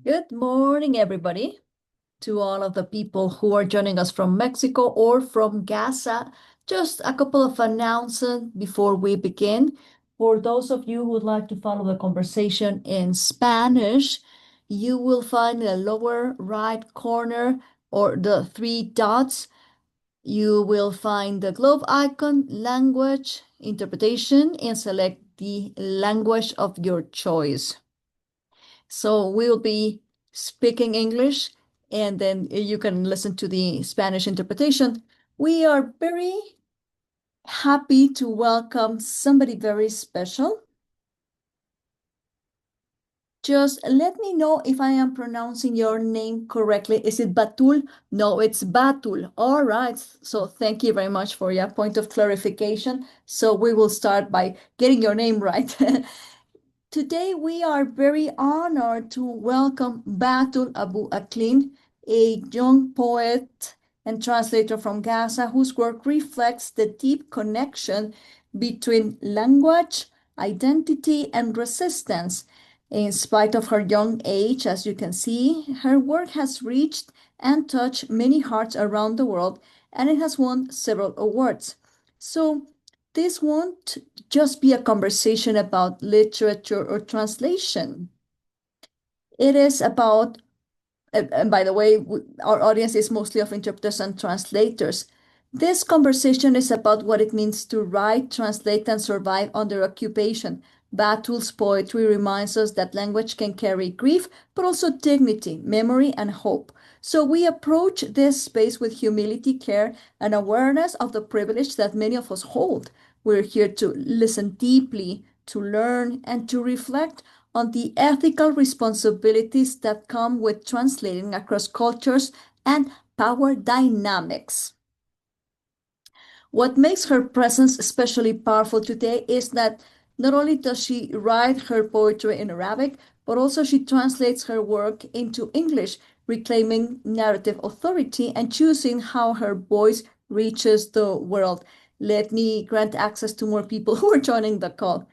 Good morning, everybody, to all of the people who are joining us from Mexico or from Gaza. Just a couple of announcements before we begin. For those of you who would like to follow the conversation in Spanish, you will find in the lower right corner or the three dots, you will find the globe icon, language, interpretation, and select the language of your choice. So we'll be speaking English and then you can listen to the Spanish interpretation. We are very happy to welcome somebody very special. Just let me know if I am pronouncing your name correctly. Is it Batool? No, it's Batool. All right. So thank you very much for your point of clarification. So we will start by getting your name right. Today, we are very honored to welcome Batool Abu Akleen, a young poet and translator from Gaza whose work reflects the deep connection between language, identity, and resistance. In spite of her young age, as you can see, her work has reached and touched many hearts around the world, and it has won several awards. So, this won't just be a conversation about literature or translation. It is about, and by the way, our audience is mostly of interpreters and translators. This conversation is about what it means to write, translate, and survive under occupation. Batool's poetry reminds us that language can carry grief, but also dignity, memory, and hope. So we approach this space with humility, care, and awareness of the privilege that many of us hold. We're here to listen deeply, to learn, and to reflect on the ethical responsibilities that come with translating across cultures and power dynamics. What makes her presence especially powerful today is that not only does she write her poetry in Arabic, but also she translates her work into English, reclaiming narrative authority and choosing how her voice reaches the world. Let me grant access to more people who are joining the call.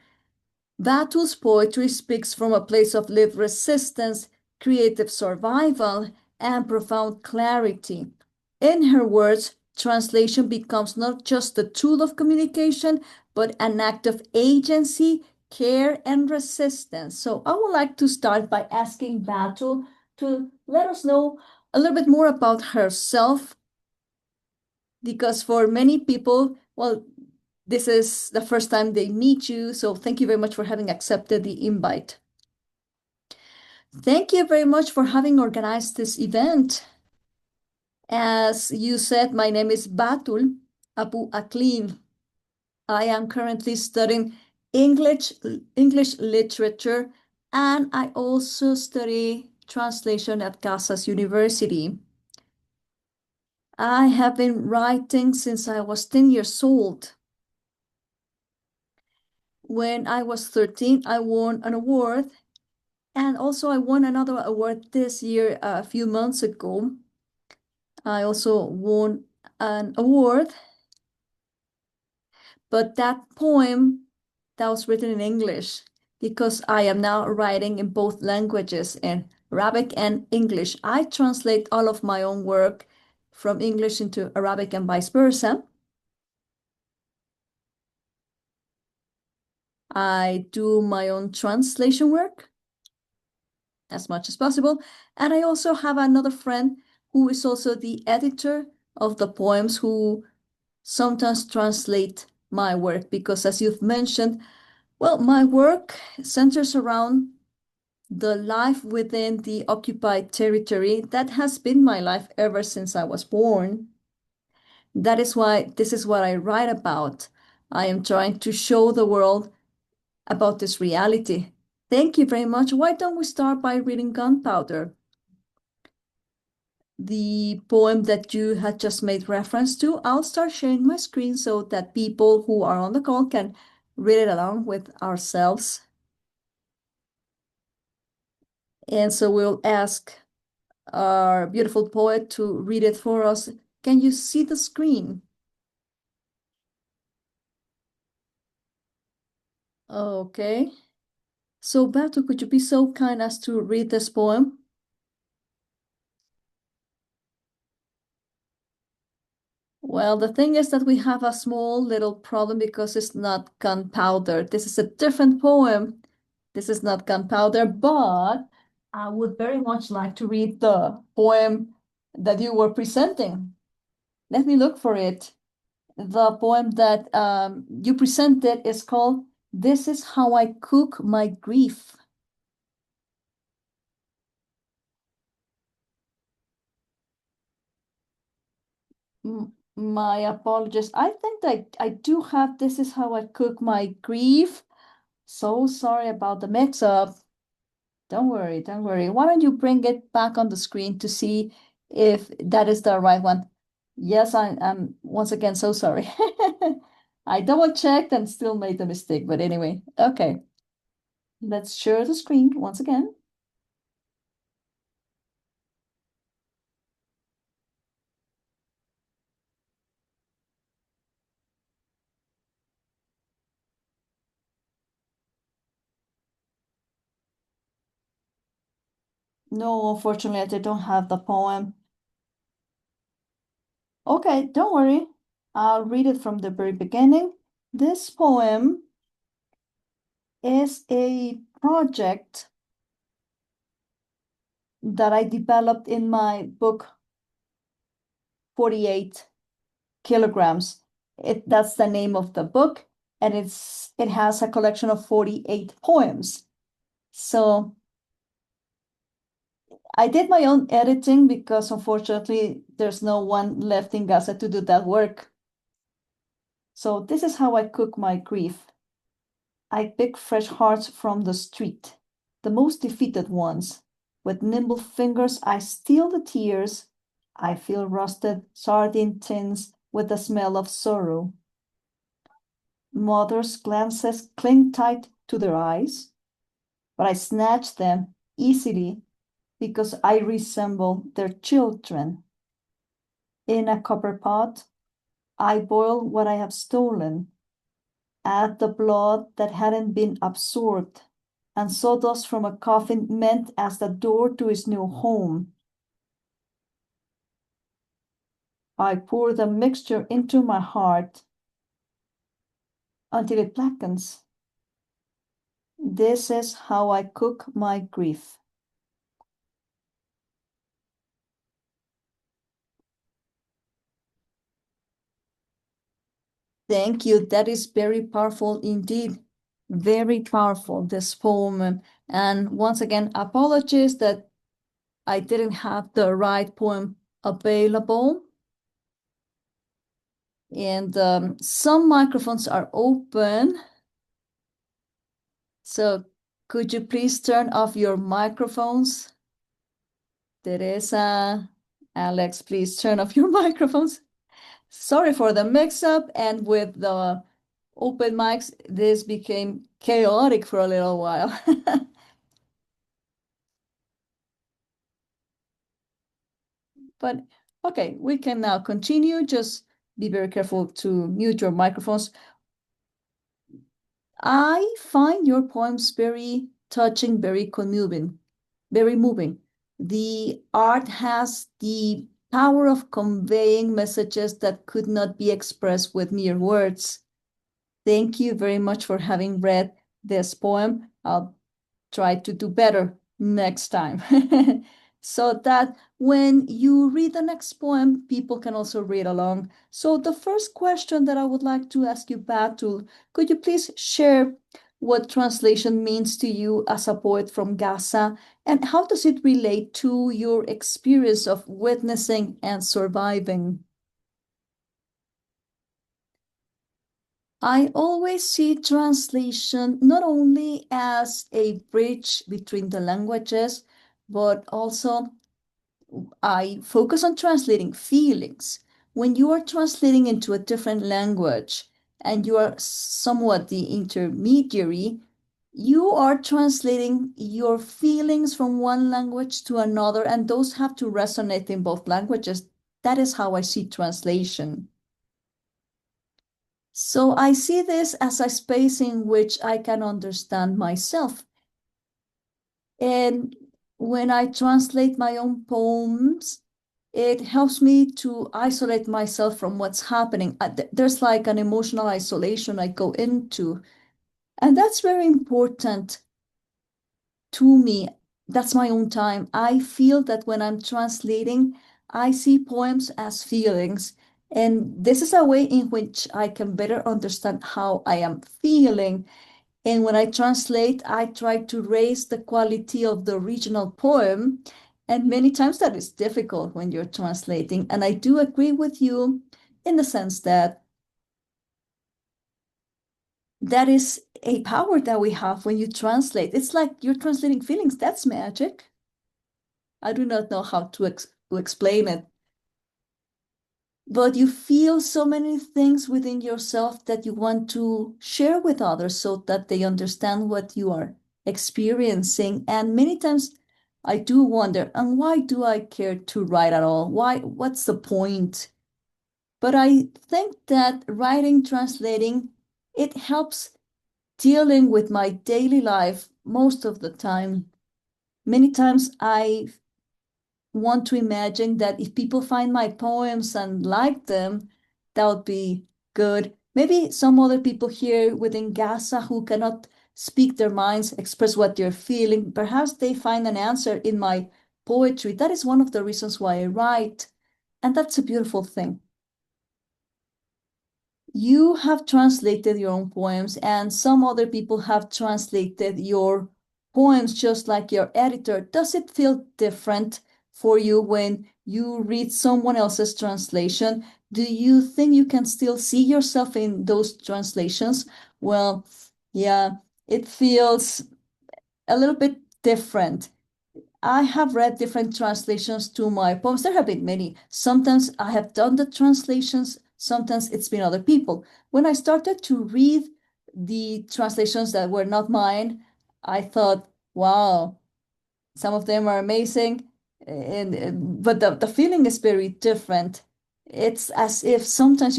Batool's poetry speaks from a place of lived resistance, creative survival, and profound clarity. In her words, translation becomes not just a tool of communication, but an act of agency, care, and resistance. So I would like to start by asking Batool to let us know a little bit more about herself, because for many people, well, this is the first time they meet you, so thank you very much for having accepted the invite. Thank you very much for having organized this event. As you said, my name is Batool Abu Akleen. I am currently studying English, English literature, and I also study translation at Casas University. I have been writing since I was 10 years old. When I was 13, I won an award, and also I won another award this year, a few months ago. I also won an award, but that poem that was written in English, because I am now writing in both languages, in Arabic and English. I translate all of my own work from English into Arabic and vice versa. I do my own translation work as much as possible. And I also have another friend who is also the editor of the poems who sometimes translate my work because, as you've mentioned, well, my work centers around the life within the occupied territory that has been my life ever since I was born. That is why this is what I write about. I am trying to show the world about this reality. Thank you very much. Why don't we start by reading Gunpowder, the poem that you had just made reference to? I'll start sharing my screen so that people who are on the call can read it along with ourselves. And so we'll ask our beautiful poet to read it for us. Can you see the screen? Okay. So, Berto, could you be so kind as to read this poem? Well, the thing is that we have a small little problem because it's not gunpowder. This is a different poem. This is not gunpowder, but I would very much like to read the poem that you were presenting. Let me look for it. The poem that you presented is called This is How I Cook My Grief. My apologies. I think that I do have This is How I Cook My Grief. So sorry about the mix-up. Don't worry, don't worry. Why don't you bring it back on the screen to see if that is the right one? Yes, I'm once again so sorry. I double checked and still made the mistake, but anyway, okay. Let's share the screen once again. No, unfortunately, I don't have the poem. Okay, don't worry. I'll read it from the very beginning. This poem is a project that I developed in my book, 48 kilograms. That's the name of the book, and it has a collection of 48 poems. So I did my own editing because unfortunately there's no one left in Gaza to do that work. So this is how I cook my grief. I pick fresh hearts from the street, the most defeated ones. With nimble fingers, I steal the tears. I feel rusted sardine tins with the smell of sorrow. Mother's glances cling tight to their eyes, but I snatch them easily because I resemble their children. In a copper pot, I boil what I have stolen, add the blood that hadn't been absorbed, and sawdust from a coffin meant as the door to his new home. I pour the mixture into my heart until it blackens. This is how I cook my grief. Thank you. That is very powerful indeed. Very powerful, this poem. And once again, apologies that I didn't have the right poem available. And some microphones are open. So could you please turn off your microphones? Teresa, Alex, please turn off your microphones. Sorry for the mix-up, and with the open mics, this became chaotic for a little while. But okay, we can now continue. Just be very careful to mute your microphones. I find your poems very touching, very commoving, very moving. The art has the power of conveying messages that could not be expressed with mere words. Thank you very much for having read this poem. I'll try to do better next time. So that when you read the next poem, people can also read along. So the first question that I would like to ask you, Batu, could you please share what translation means to you as a poet from Gaza, and how does it relate to your experience of witnessing and surviving? I always see translation not only as a bridge between the languages, but also I focus on translating feelings. When you are translating into a different language and you are somewhat the intermediary, you are translating your feelings from one language to another, and those have to resonate in both languages. That is how I see translation. So I see this as a space in which I can understand myself. And when I translate my own poems, it helps me to isolate myself from what's happening. There's like an emotional isolation I go into, and that's very important to me. That's my own time. I feel that when I'm translating, I see poems as feelings. And this is a way in which I can better understand how I am feeling. And when I translate, I try to raise the quality of the original poem. And many times that is difficult when you're translating. And I do agree with you in the sense that that is a power that we have when you translate. It's like you're translating feelings. That's magic. I do not know how to explain it, but you feel so many things within yourself that you want to share with others so that they understand what you are experiencing. And many times I do wonder, and why do I care to write at all? Why, what's the point? But I think that writing, translating, it helps dealing with my daily life most of the time. Many times I want to imagine that if people find my poems and like them, that would be good. Maybe some other people here within Gaza who cannot speak their minds, express what they're feeling, perhaps they find an answer in my poetry. That is one of the reasons why I write. And that's a beautiful thing. You have translated your own poems, and some other people have translated your poems just like your editor. Does it feel different for you when you read someone else's translation? Do you think you can still see yourself in those translations? Well, yeah, it feels a little bit different. I have read different translations to my poems. There have been many. Sometimes I have done the translations, sometimes it's been other people. When I started to read the translations that were not mine, I thought, wow, some of them are amazing, and but the feeling is very different. It's as if sometimes,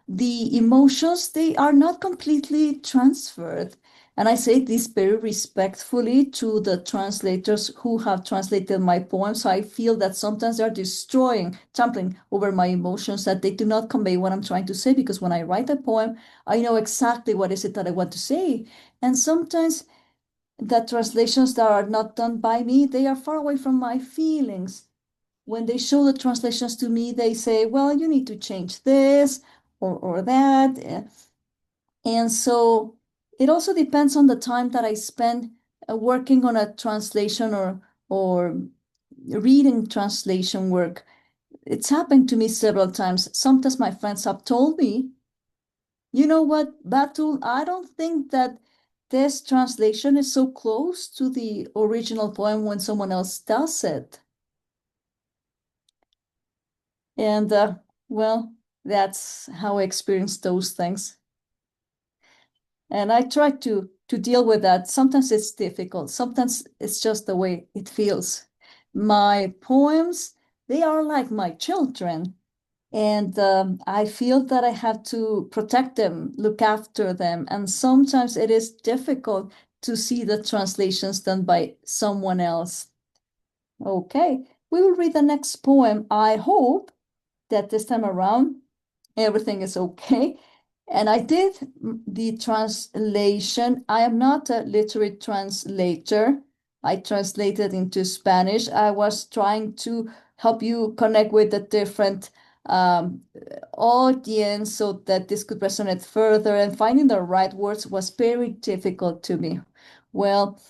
the emotions, they are not completely transferred. And I say this very respectfully to the translators who have translated my poems. So I feel that sometimes they're destroying, trampling over my emotions, that they do not convey what I'm trying to say. Because when I write a poem, I know exactly what is it that I want to say. And sometimes the translations that are not done by me, they are far away from my feelings. When they show the translations to me, they say, well, you need to change this or that. And so it also depends on the time that I spend working on a translation or reading translation work. It's happened to me several times. Sometimes my friends have told me, you know what, Batool, I don't think that this translation is so close to the original poem when someone else does it. And well, that's how I experience those things. And I try to deal with that. Sometimes it's difficult. Sometimes it's just the way it feels. My poems, they are like my children. And I feel that I have to protect them, look after them. And sometimes it is difficult to see the translations done by someone else. Okay, we will read the next poem. I hope that this time around everything is okay. And I did the translation. I am not a literary translator. I translated into Spanish. I was trying to help you connect with the different um, audience so that this could resonate further. And finding the right words was very difficult to me. Well,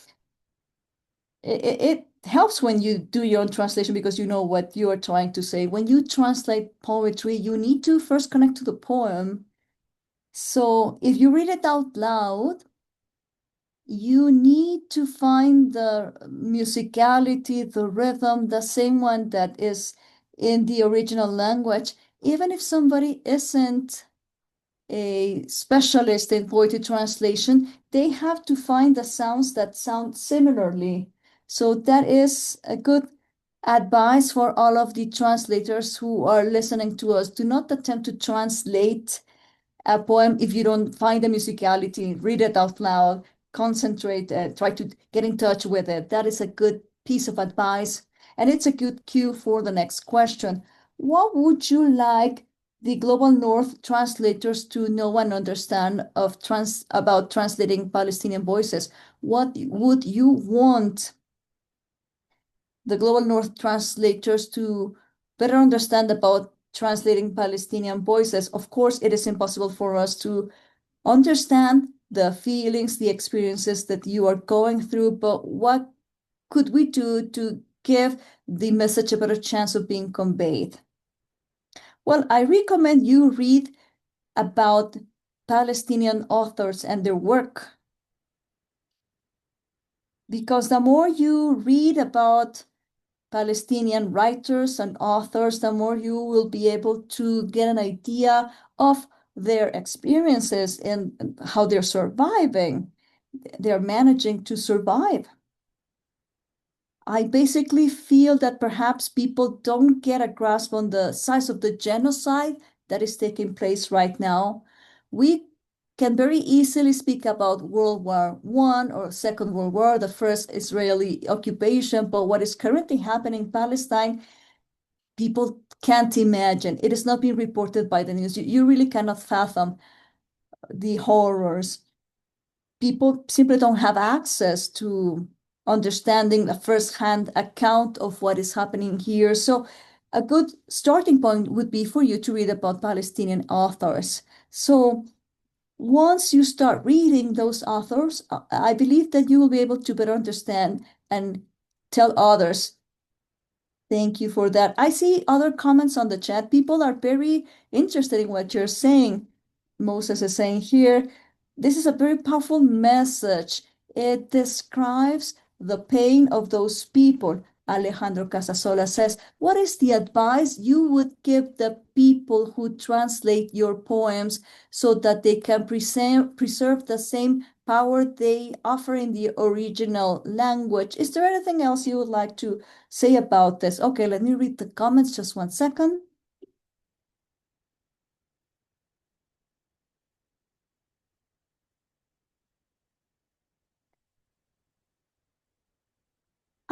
it helps when you do your own translation because you know what you are trying to say. When you translate poetry, you need to first connect to the poem. So if you read it out loud, you need to find the musicality, the rhythm, the same one that is in the original language, even if somebody isn't a specialist in poetry translation, they have to find the sounds that sound similarly. So that is a good advice for all of the translators who are listening to us. Do not attempt to translate a poem if you don't find the musicality. Read it out loud, concentrate, try to get in touch with it. That is a good piece of advice. And it's a good cue for the next question. What would you like the Global North translators to know and understand about translating Palestinian voices? What would you want the Global North translators to better understand about translating Palestinian voices? Of course, it is impossible for us to understand the feelings, the experiences that you are going through, but what could we do to give the message a better chance of being conveyed? Well, I recommend you read about Palestinian authors and their work, because the more you read about Palestinian writers and authors, the more you will be able to get an idea of their experiences and how they're surviving. They're managing to survive. I basically feel that perhaps people don't get a grasp on the size of the genocide that is taking place right now. We can very easily speak about World War I or Second World War, the first Israeli occupation, but what is currently happening in Palestine, people can't imagine. It is not being reported by the news. You really cannot fathom the horrors. People simply don't have access to understanding a first-hand account of what is happening here. So a good starting point would be for you to read about Palestinian authors. So once you start reading those authors, I believe that you will be able to better understand and tell others. Thank you for that. I see other comments on the chat. People are very interested in what you're saying. Moses is saying here, this is a very powerful message. It describes the pain of those people. Alejandro Casasola says, what is the advice you would give the people who translate your poems so that they can preserve the same power they offer in the original language? Is there anything else you would like to say about this? Okay, let me read the comments just 1 second.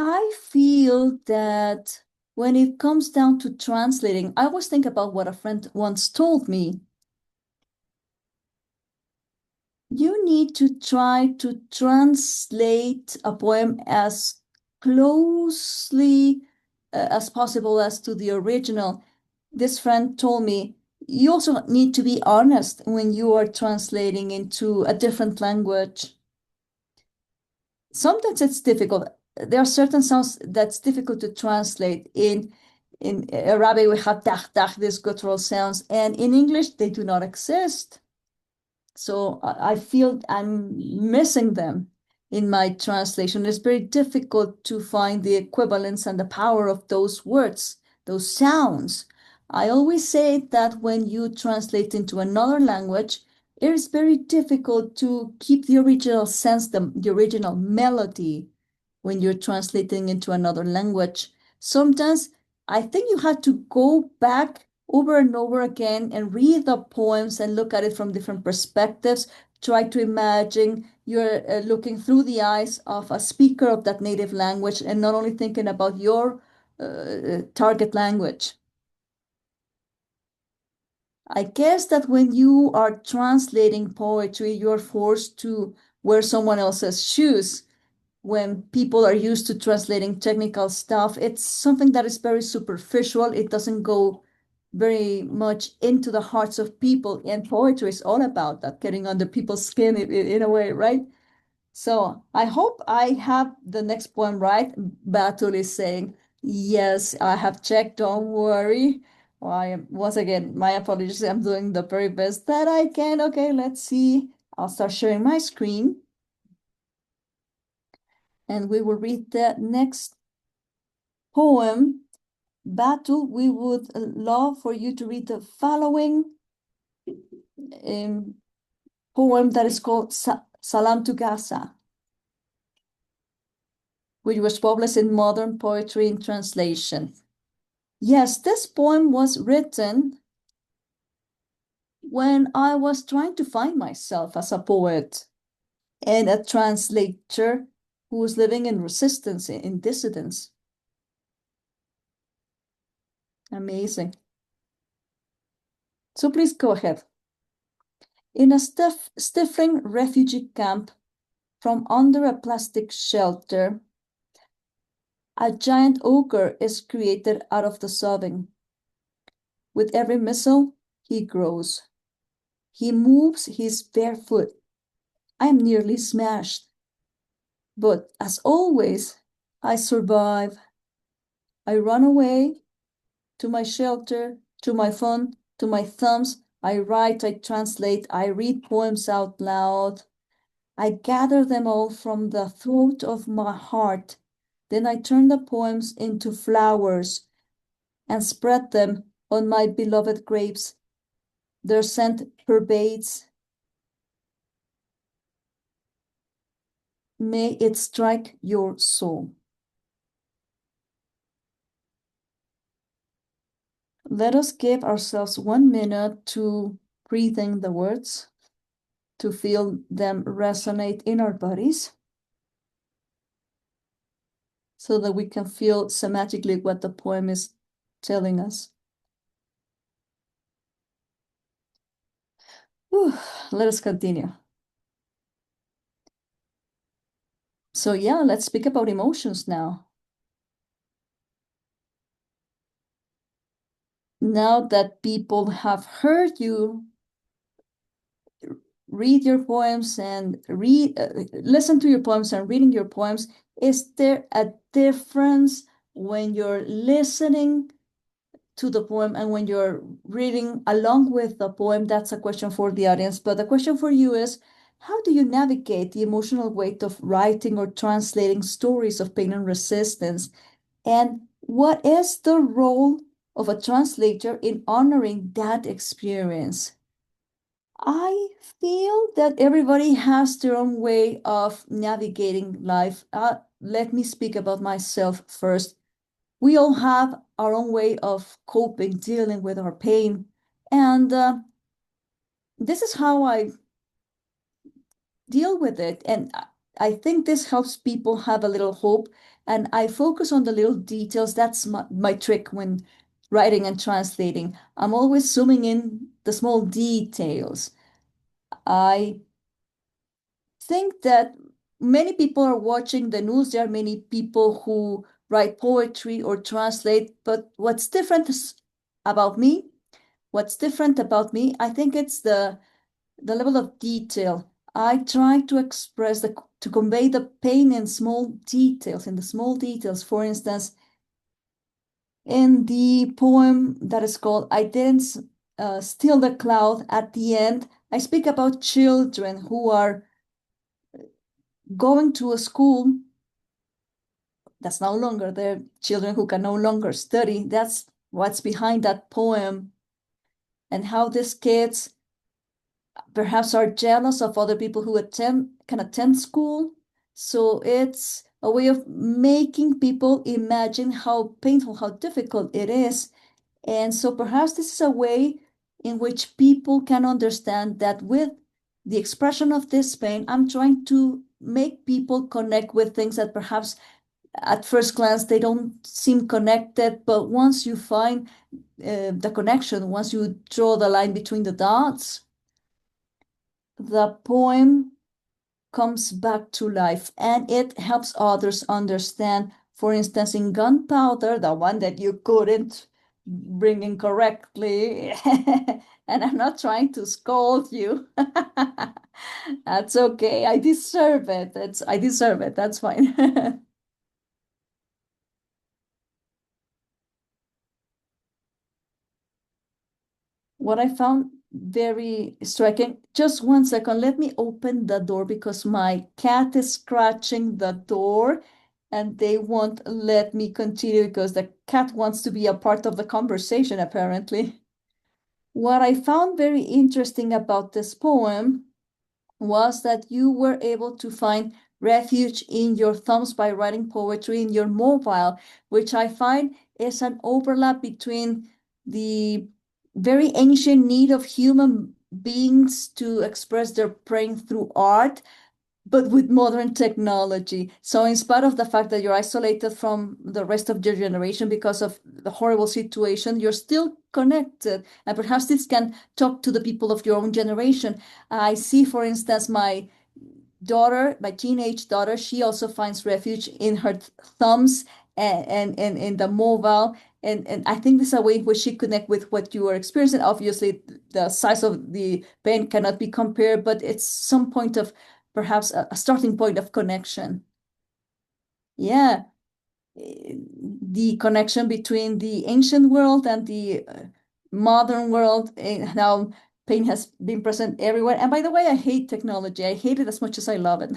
I feel that when it comes down to translating, I always think about what a friend once told me. You need to try to translate a poem as closely as possible as to the original. This friend told me, you also need to be honest when you are translating into a different language. Sometimes it's difficult. There are certain sounds that's difficult to translate. In Arabic, we have tah, these guttural sounds, and in English, they do not exist. So I feel I'm missing them in my translation. It's very difficult to find the equivalence and the power of those words, those sounds. I always say that when you translate into another language, it is very difficult to keep the original sense, the original melody when you're translating into another language. Sometimes I think you have to go back over and over again and read the poems and look at it from different perspectives. Try to imagine you're looking through the eyes of a speaker of that native language and not only thinking about your target language. I guess that when you are translating poetry, you're forced to wear someone else's shoes. When people are used to translating technical stuff, it's something that is very superficial. It doesn't go very much into the hearts of people. And poetry is all about that, getting under people's skin in a way, right? So I hope I have the next poem right. Batul is saying, yes, I have checked, don't worry. Once again, my apologies. I'm doing the very best that I can. Okay, let's see. I'll start sharing my screen and we will read the next poem. Batul, we would love for you to read the following um, poem that is called Salam to Gaza, which was published in Modern Poetry in Translation. Yes, this poem was written when I was trying to find myself as a poet and a translator who was living in resistance, in dissidence. Amazing. So please go ahead. In a stifling refugee camp from under a plastic shelter, a giant ogre is created out of the sobbing. With every missile, he grows. He moves his bare foot. I am nearly smashed. But as always, I survive. I run away to my shelter, to my phone, to my thumbs. I write, I translate, I read poems out loud. I gather them all from the throat of my heart. Then I turn the poems into flowers and spread them on my beloved grapes. Their scent pervades. May it strike your soul. Let us give ourselves 1 minute to breathing the words, to feel them resonate in our bodies, so that we can feel semantically what the poem is telling us. Whew, let us continue. So yeah, let's speak about emotions now. Now that people have heard you read your poems and listen to your poems and reading your poems, is there a difference when you're listening to the poem and when you're reading along with the poem? That's a question for the audience, but the question for you is, how do you navigate the emotional weight of writing or translating stories of pain and resistance? And what is the role of a translator in honoring that experience? I feel that everybody has their own way of navigating life. Let me speak about myself first. We all have our own way of coping, dealing with our pain. And this is how I deal with it. And I think this helps people have a little hope. And I focus on the little details. That's my trick when writing and translating. I'm always zooming in the small details. I think that many people are watching the news. There are many people who write poetry or translate, but about me, what's different about me, I think it's the level of detail. I try to express to convey the pain in small details, in the small details. For instance, in the poem that is called I Didn't Steal the Cloud, at the end, I speak about children who are going to a school that's no longer there, children who can no longer study. That's what's behind that poem, and how these kids perhaps are jealous of other people who can attend school. So it's a way of making people imagine how painful, how difficult it is. And so perhaps this is a way in which people can understand that with the expression of this pain, I'm trying to make people connect with things that perhaps at first glance they don't seem connected, but once you find the connection, once you draw the line between the dots, the poem comes back to life and it helps others understand. For instance, in Gunpowder, the one that you couldn't bring in correctly, and I'm not trying to scold you. That's okay. I deserve it. I deserve it. That's fine. What I found very striking, just 1 second, let me open the door because my cat is scratching the door and they won't let me continue because the cat wants to be a part of the conversation, apparently. What I found very interesting about this poem was that you were able to find refuge in your thumbs by writing poetry in your mobile, which I find is an overlap between the very ancient need of human beings to express their pain through art, but with modern technology. So, in spite of the fact that you're isolated from the rest of your generation because of the horrible situation, you're still connected. And perhaps this can talk to the people of your own generation. I see, for instance, my daughter, my teenage daughter, she also finds refuge in her thumbs and in the mobile. And I think this is a way in which she connect with what you are experiencing. Obviously, the size of the pain cannot be compared, but it's some point of perhaps a starting point of connection. Yeah, the connection between the ancient world and the modern world, and how pain has been present everywhere. And by the way, I hate technology. I hate it as much as I love it,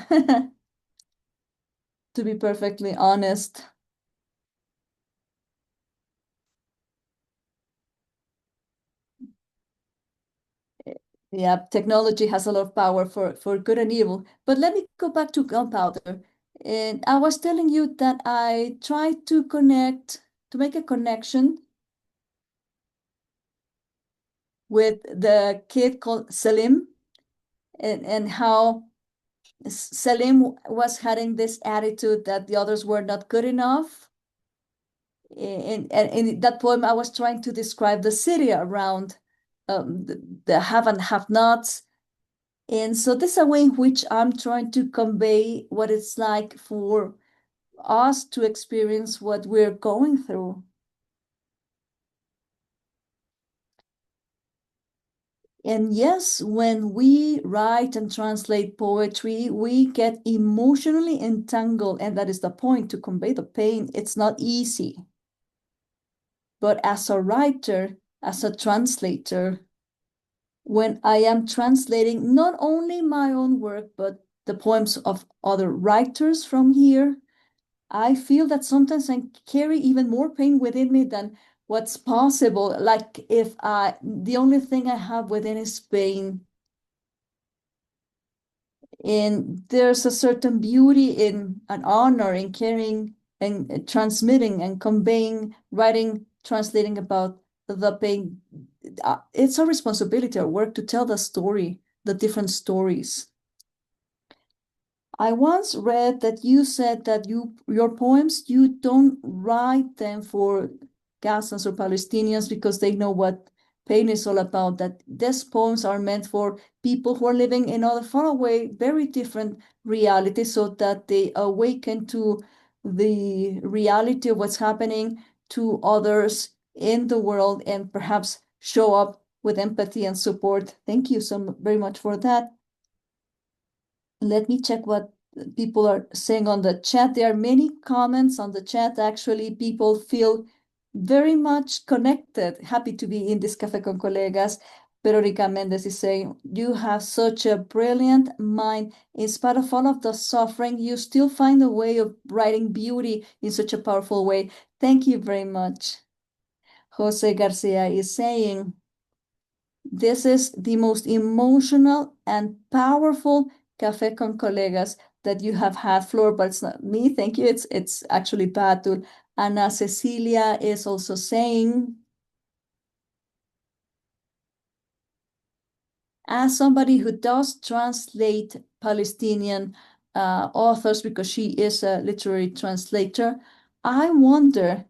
to be perfectly honest. Yeah, technology has a lot of power for good and evil. But let me go back to gunpowder. And I was telling you that I tried to to make a connection with the kid called Selim, and how Selim was having this attitude that the others were not good enough. And in that poem, I was trying to describe the city around, the have and have nots. And so this is a way in which I'm trying to convey what it's like for us to experience what we're going through. And yes, when we write and translate poetry, we get emotionally entangled, and that is the point, to convey the pain. It's not easy. But as a writer, as a translator, when I am translating not only my own work, but the poems of other writers from here, I feel that sometimes I carry even more pain within me than what's possible. Like if the only thing I have within is pain. And there's a certain beauty in an honor in carrying and transmitting and conveying, writing, translating about the pain. It's a responsibility, our work, to tell the story, the different stories. I once read that you said that your poems, you don't write them for Gazans or Palestinians because they know what pain is all about, that these poems are meant for people who are living in other far away, very different realities, so that they awaken to the reality of what's happening to others in the world and perhaps show up with empathy and support. Thank you so very much for that. Let me check what people are saying on the chat. There are many comments on the chat. Actually, people feel very much connected, happy to be in this Café con Colegas. Veronica Mendez is saying, you have such a brilliant mind. In spite of all of the suffering, you still find a way of writing beauty in such a powerful way. Thank you very much. Jose Garcia is saying, this is the most emotional and powerful Café con Colegas that you have had, Flor, but it's not me. Thank you. It's actually Batool. Ana Cecilia is also saying, as somebody who does translate Palestinian authors, because she is a literary translator, I wonder,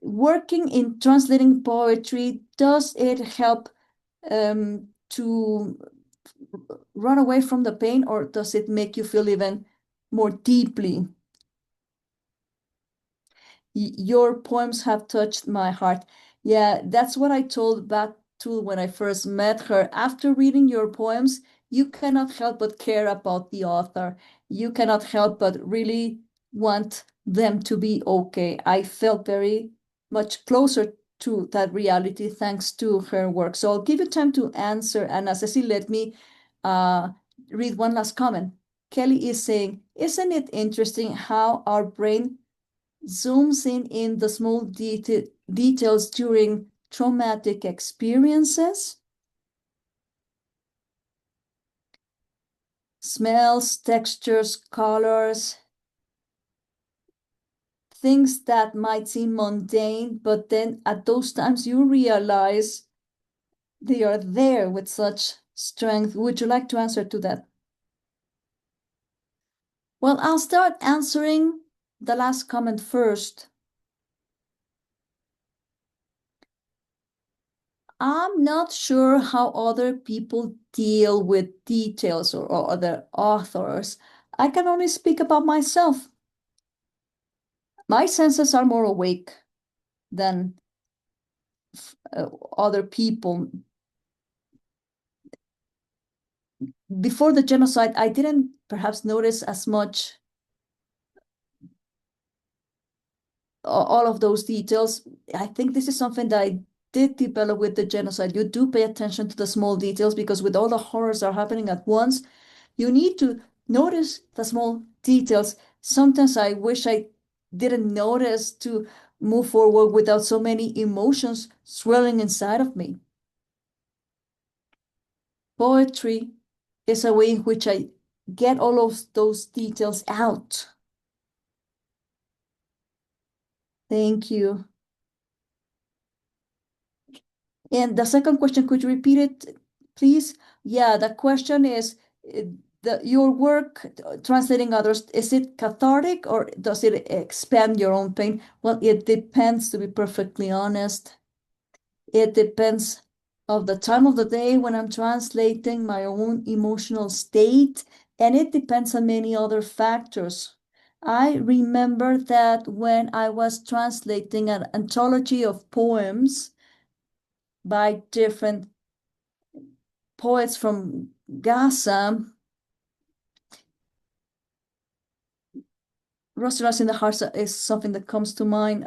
working in translating poetry, does it help to run away from the pain, or does it make you feel even more deeply? Your poems have touched my heart. Yeah, that's what I told Batu when I first met her. After reading your poems, you cannot help but care about the author. You cannot help but really want them to be okay. I felt very much closer to that reality thanks to her work. So I'll give you time to answer. And as Ceci, let me uh, read one last comment. Kelly is saying, isn't it interesting how our brain zooms in the small details during traumatic experiences? Smells, textures, colors, things that might seem mundane, but then at those times you realize they are there with such strength. Would you like to answer to that? Well, I'll start answering the last comment first. I'm not sure how other people deal with details or other authors. I can only speak about myself. My senses are more awake than other people. Before the genocide, I didn't perhaps notice as much all of those details. I think this is something that I did develop with the genocide. You do pay attention to the small details because with all the horrors that are happening at once, you need to notice the small details. Sometimes I wish I didn't notice to move forward without so many emotions swirling inside of me. Poetry is a way in which I get all of those details out. Thank you. And the second question, could you repeat it, please? Yeah, the question is your work translating others, is it cathartic or does it expand your own pain? Well, it depends, to be perfectly honest. It depends of the time of the day when I'm translating my own emotional state, and it depends on many other factors. I remember that when I was translating an anthology of poems by different poets from Gaza, Restaurants in the Heart is something that comes to mind.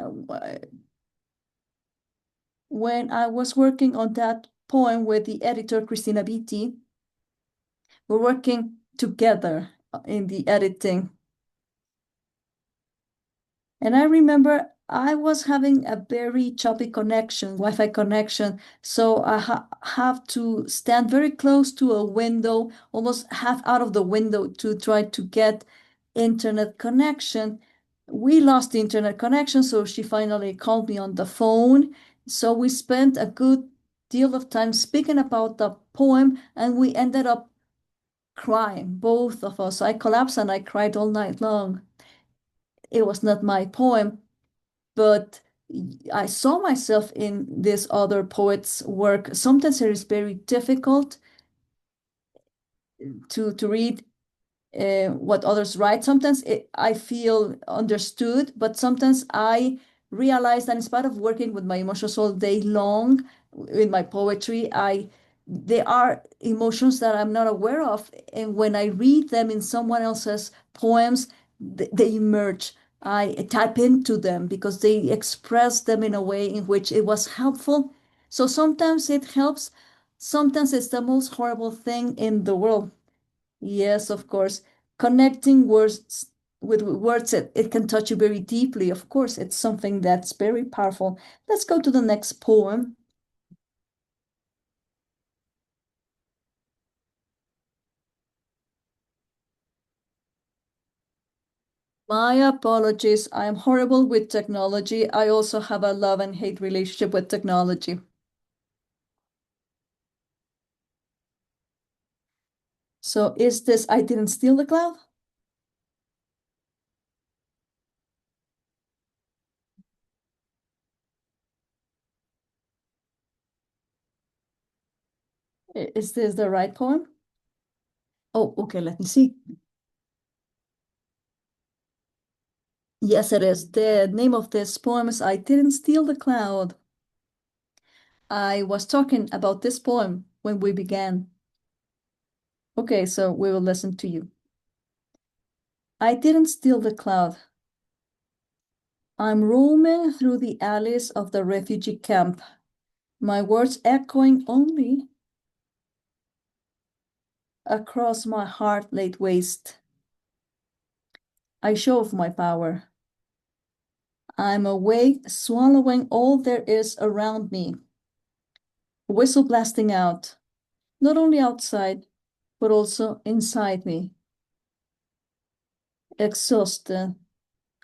When I was working on that poem with the editor, Christina Beatty, we're working together in the editing. And I remember I was having a very choppy connection, Wi-Fi connection. So I have to stand very close to a window, almost half out of the window to try to get internet connection. We lost the internet connection, so she finally called me on the phone. So we spent a good deal of time speaking about the poem, and we ended up crying, both of us. I collapsed and I cried all night long. It was not my poem, but I saw myself in this other poet's work. Sometimes it is very difficult to read what others write. Sometimes I feel understood, but sometimes I realize that in spite of working with my emotions all day long in my poetry, there are emotions that I'm not aware of. And when I read them in someone else's poems, they emerge. I tap into them because they express them in a way in which it was helpful. So sometimes it helps. Sometimes it's the most horrible thing in the world. Yes, of course. Connecting words with words, it can touch you very deeply. Of course, it's something that's very powerful. Let's go to the next poem. My apologies. I am horrible with technology. I also have a love and hate relationship with technology. So is this I Didn't Steal the Cloud? Is this the right poem? Oh, okay, let me see. Yes, it is. The name of this poem is I Didn't Steal the Cloud. I was talking about this poem when we began. Okay, so we will listen to you. I didn't steal the cloud. I'm roaming through the alleys of the refugee camp, my words echoing only across my heart laid waste. I show off my power. I'm awake, swallowing all there is around me, whistle blasting out, not only outside, but also inside me. Exhausted,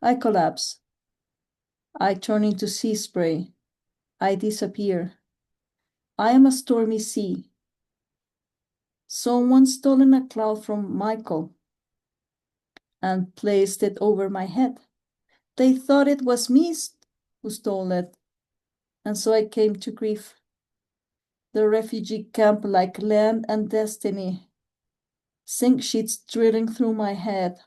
I collapse. I turn into sea spray. I disappear. I am a stormy sea. Someone stolen a cloud from Michael. and placed it over my head. They thought it was me who stole it, and so I came to grief. The refugee camp like land and destiny, sink sheets drilling through my head.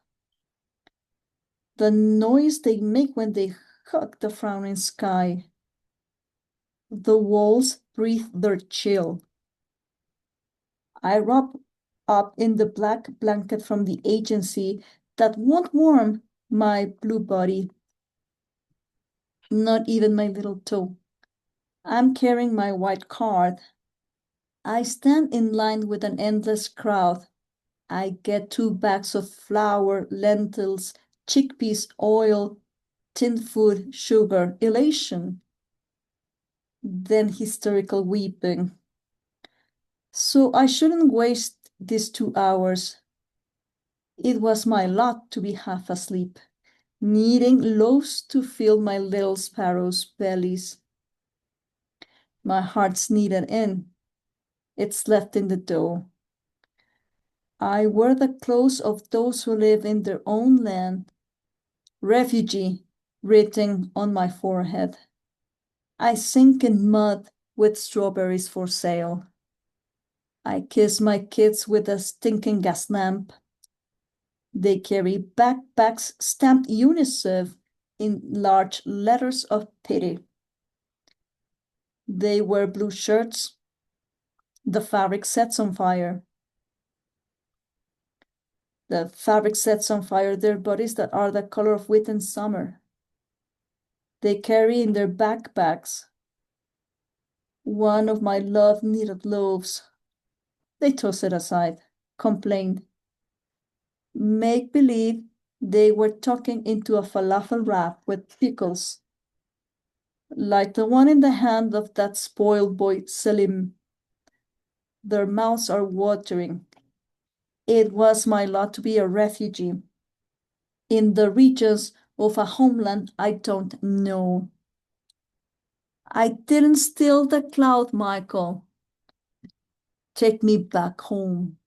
The noise they make when they hug the frowning sky. The walls breathe their chill. I wrap up in the black blanket from the agency that won't warm my blue body, not even my little toe. I'm carrying my white card. I stand in line with an endless crowd. I get 2 bags of flour, lentils, chickpeas, oil, tinned food, sugar, elation, then hysterical weeping. So I shouldn't waste these 2 hours. It was my lot to be half asleep, needing loaves to fill my little sparrows' bellies. My heart's kneaded in. It's left in the dough. I wear the clothes of those who live in their own land. Refugee written on my forehead. I sink in mud with strawberries for sale. I kiss my kids with a stinking gas lamp. They carry backpacks stamped UNICEF in large letters of pity. They wear blue shirts. The fabric sets on fire. The fabric sets on fire their bodies that are the color of wheat in summer. They carry in their backpacks one of my love-knitted loaves. They toss it aside, complained. Make believe they were talking into a falafel wrap with pickles, like the one in the hand of that spoiled boy Selim. Their mouths are watering. It was my lot to be a refugee in the regions of a homeland I don't know. I didn't steal the cloud, Michael. Take me back home.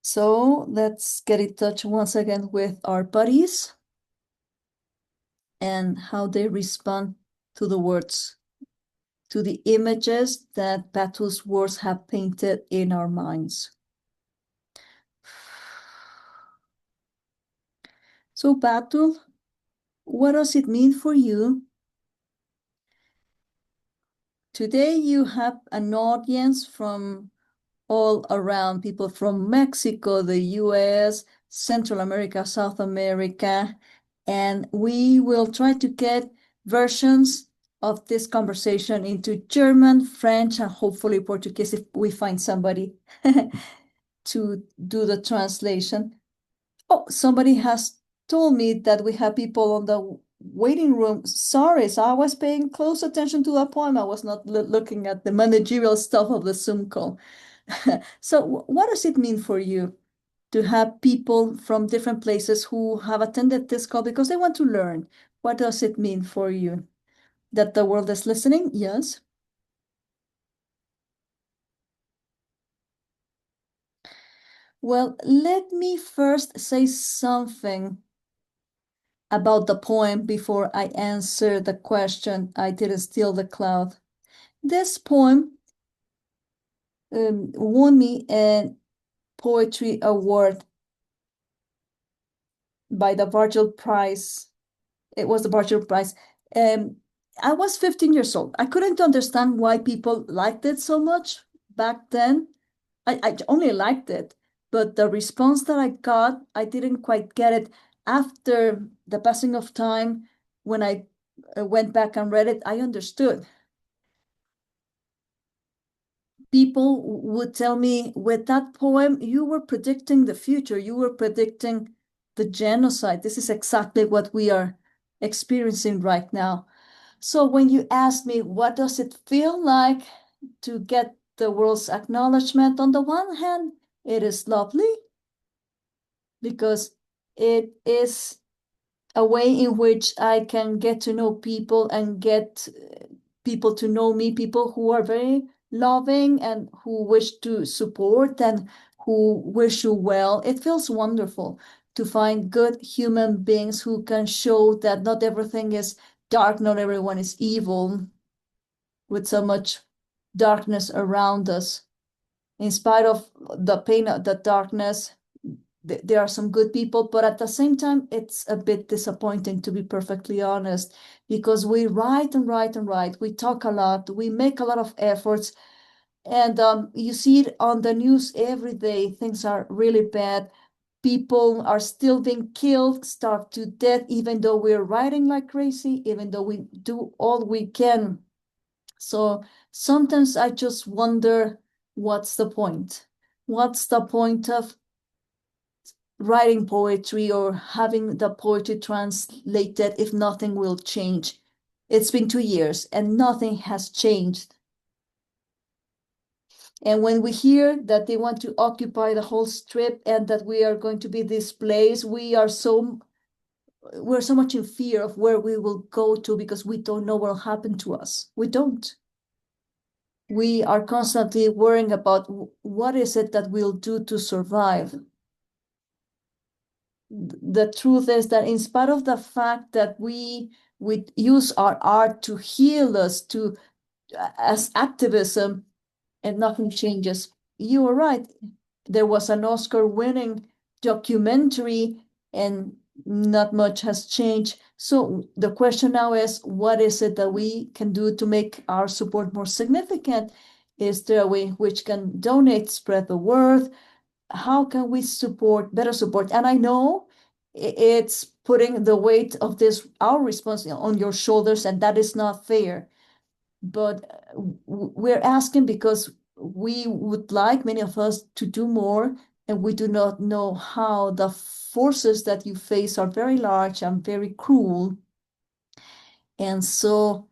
So let's get in touch once again with our buddies and how they respond to the words, to the images that Batool's words have painted in our minds. So Batool, what does it mean for you? Today you have an audience from all around, people from Mexico, the US, Central America, South America, and we will try to get versions of this conversation into German, French, and hopefully Portuguese if we find somebody to do the translation. Oh, somebody has told me that we have people on the waiting room. Sorry, so I was paying close attention to that poem. I was not looking at the managerial stuff of the Zoom call. So what does it mean for you to have people from different places who have attended this call because they want to learn? What does it mean for you? That the world is listening? Yes. Well, let me first say something about the poem before I answer the question, I didn't steal the cloud. This poem won me a poetry award by the Virgil Prize. It was the Virgil Prize. Um, I was 15 years old. I couldn't understand why people liked it so much back then. I only liked it, but the response that I got, I didn't quite get it. After the passing of time, when I went back and read it, I understood. People would tell me, with that poem, you were predicting the future. You were predicting the genocide. This is exactly what we are experiencing right now. So when you ask me, what does it feel like to get the world's acknowledgement? On the one hand, it is lovely because it is a way in which I can get to know people and get people to know me, people who are very loving and who wish to support and who wish you well. It feels wonderful to find good human beings who can show that not everything is dark, not everyone is evil, with so much darkness around us. In spite of the pain of the darkness, there are some good people, but at the same time, it's a bit disappointing, to be perfectly honest, because we write and write and write. We talk a lot, we make a lot of efforts, and you see it on the news every day. Things are really bad. People are still being killed, starved to death, even though we're writing like crazy, even though we do all we can. So sometimes I just wonder, what's the point? What's the point of writing poetry or having the poetry translated if nothing will change? It's been 2 years and nothing has changed. And when we hear that they want to occupy the whole strip and that we are going to be displaced, we're so much in fear of where we will go to because we don't know what will happen to us. We don't. We are constantly worrying about what is it that we'll do to survive. The truth is that in spite of the fact that we use our art to heal us, to as activism, and nothing changes. You are right. There was an Oscar-winning documentary, and not much has changed. So the question now is, what is it that we can do to make our support more significant? Is there a way which can donate, spread the word? How can we support, better support? And I know it's putting the weight of this, our response on your shoulders, and that is not fair. But we're asking because we would like, many of us, to do more, and we do not know how. The forces that you face are very large and very cruel. And so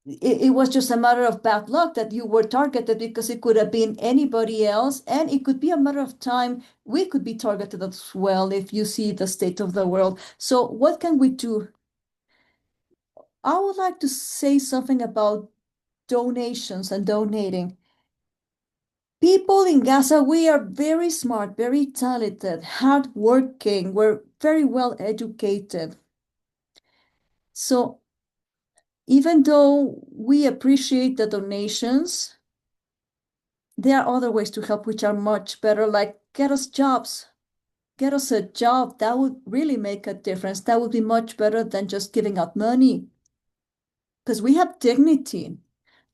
it was just a matter of bad luck that you were targeted, because it could have been anybody else, and it could be a matter of time we could be targeted as well if you see the state of the world. So what can we do? I would like to say something about donations and donating. People in Gaza, we are very smart, very talented, hardworking, we're very well educated. So even though we appreciate the donations, there are other ways to help which are much better, like get us jobs. Get us a job. That would really make a difference. That would be much better than just giving out money, because we have dignity.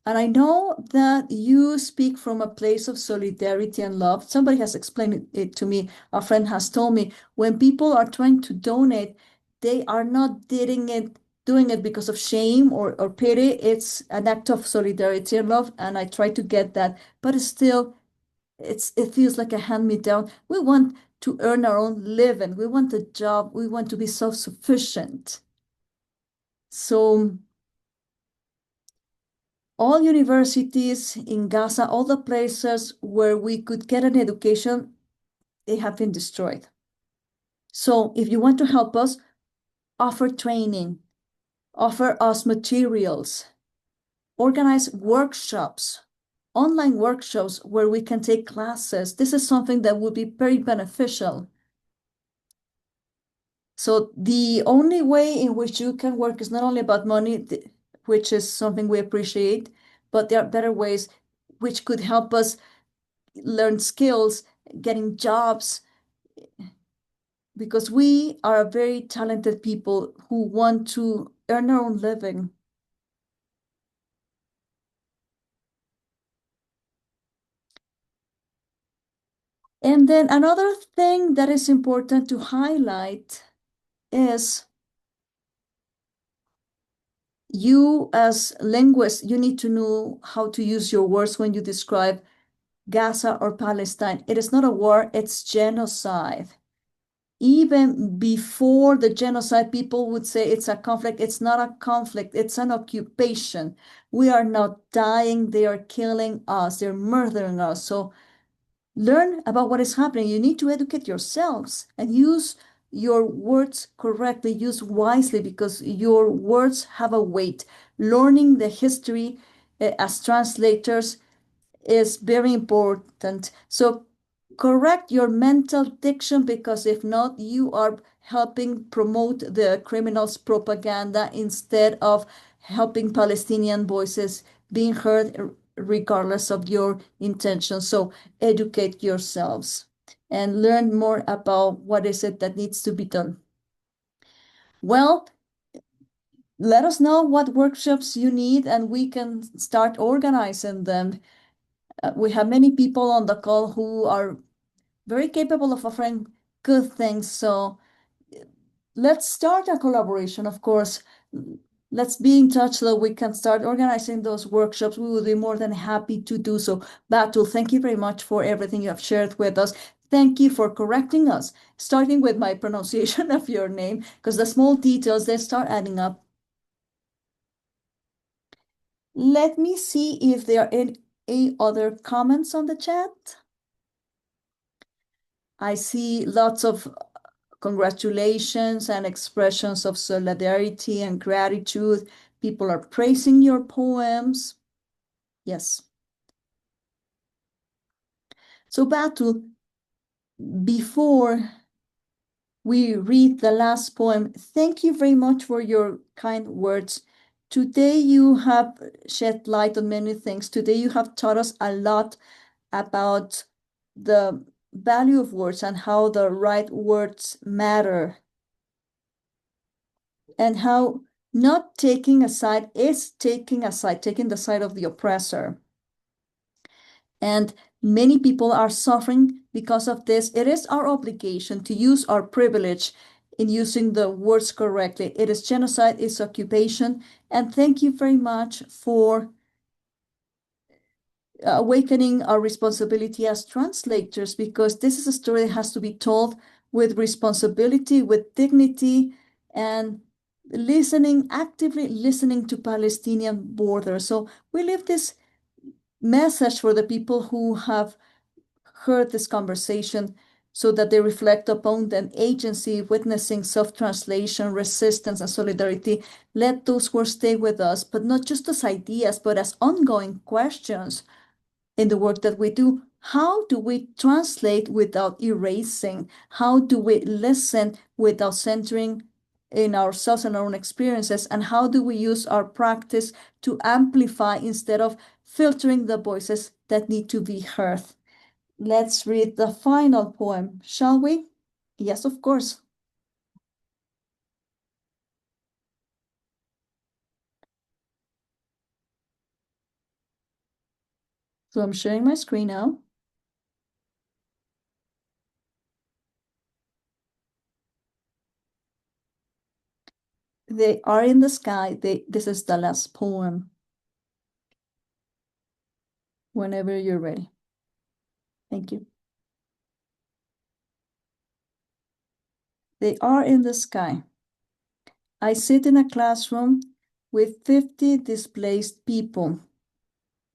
And I know that you speak from a place of solidarity and love. Somebody has explained it to me. A friend has told me when people are trying to donate, they are not doing it because of shame or pity. It's an act of solidarity and love. And I try to get that. But it's still, it feels like a hand-me-down. We want to earn our own living. We want a job. We want to be self-sufficient. So all universities in Gaza, all the places where we could get an education, they have been destroyed. So if you want to help us, offer training, offer us materials, organize workshops, online workshops where we can take classes. This is something that would be very beneficial. So the only way in which you can work is not only about money, which is something we appreciate, but there are better ways which could help us learn skills, getting jobs, because we are very talented people who want to earn our own living. And then another thing that is important to highlight is you as linguists, you need to know how to use your words when you describe Gaza or Palestine. It is not a war, it's genocide. Even before the genocide, people would say it's a conflict. It's not a conflict, it's an occupation. We are not dying, they are killing us, they're murdering us. So learn about what is happening. You need to educate yourselves and use your words correctly, use wisely, because your words have a weight. Learning the history as translators is very important. So correct your mental diction, because if not, you are helping promote the criminals' propaganda instead of helping Palestinian voices being heard regardless of your intention. So educate yourselves and learn more about what is it that needs to be done. Well, let us know what workshops you need and we can start organizing them. We have many people on the call who are very capable of offering good things. So let's start a collaboration, of course. Let's be in touch so that we can start organizing those workshops. We would be more than happy to do so. Batool, thank you very much for everything you have shared with us. Thank you for correcting us, starting with my pronunciation of your name, because the small details, they start adding up. Let me see if there are any other comments on the chat. I see lots of congratulations and expressions of solidarity and gratitude. People are praising your poems. Yes. So, Batu, before we read the last poem, thank you very much for your kind words. Today you have shed light on many things. Today you have taught us a lot about the value of words and how the right words matter, and how not taking a side is taking a side, taking the side of the oppressor. And many people are suffering because of this. It is our obligation to use our privilege in using the words correctly. It is genocide, it's occupation. And thank you very much for awakening our responsibility as translators, because this is a story that has to be told with responsibility, with dignity, and listening, actively listening to Palestinian borders. So we leave this message for the people who have heard this conversation so that they reflect upon the agency, witnessing self-translation, resistance, and solidarity. Let those words stay with us, but not just as ideas, but as ongoing questions in the work that we do. How do we translate without erasing? How do we listen without centering in ourselves and our own experiences? And how do we use our practice to amplify instead of filtering the voices that need to be heard? Let's read the final poem, shall we? Yes, of course. So I'm sharing my screen now. They are in the sky. This is the last poem. Whenever you're ready. Thank you. They are in the sky. I sit in a classroom with 50 displaced people.